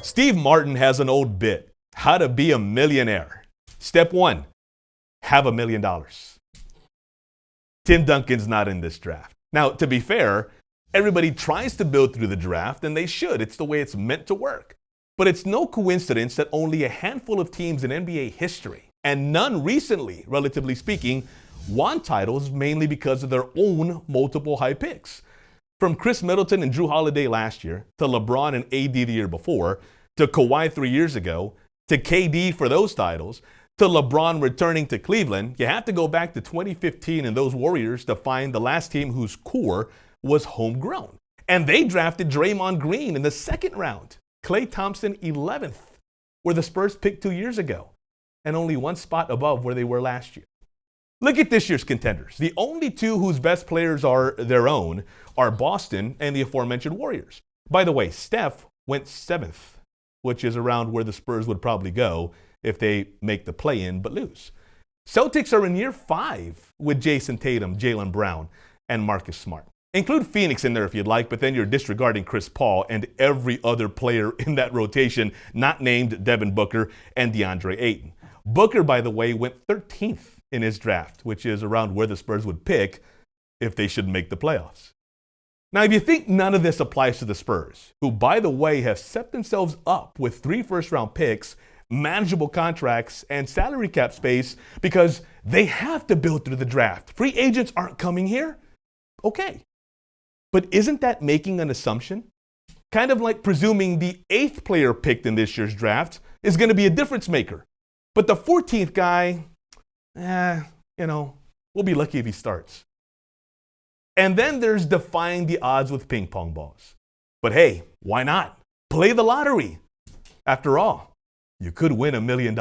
Steve Martin has an old bit, how to be a millionaire. Step 1, have $1 million. Tim Duncan's not in this draft. Now, to be fair, everybody tries to build through the draft, and they should. It's the way it's meant to work. But it's no coincidence that only a handful of teams in NBA history, and none recently, relatively speaking, won titles mainly because of their own multiple high picks. From Chris Middleton and Drew Holiday last year, to LeBron and AD the year before, to Kawhi 3 years ago, to KD for those titles, to LeBron returning to Cleveland, you have to go back to 2015 and those Warriors to find the last team whose core was homegrown. And they drafted Draymond Green in the second round, Klay Thompson 11th, where the Spurs picked 2 years ago, and only one spot above where they were last year. Look at this year's contenders. The only two whose best players are their own are Boston and the aforementioned Warriors. By the way, Steph went 7th, which is around where the Spurs would probably go if they make the play-in but lose. Celtics are in year 5 with Jason Tatum, Jaylen Brown, and Marcus Smart. Include Phoenix in there if you'd like, but then you're disregarding Chris Paul and every other player in that rotation not named Devin Booker and DeAndre Ayton. Booker, by the way, went 13th in his draft, which is around where the Spurs would pick if they should make the playoffs. Now, if you think none of this applies to the Spurs, who, by the way, have set themselves up with 3 first-round picks, manageable contracts, and salary cap space because they have to build through the draft. Free agents aren't coming here. Okay. But isn't that making an assumption? Kind of like presuming the 8th player picked in this year's draft is going to be a difference maker. But the 14th guy, we'll be lucky if he starts. And then there's defying the odds with ping pong balls. But hey, why not? Play the lottery. After all, you could win $1 million.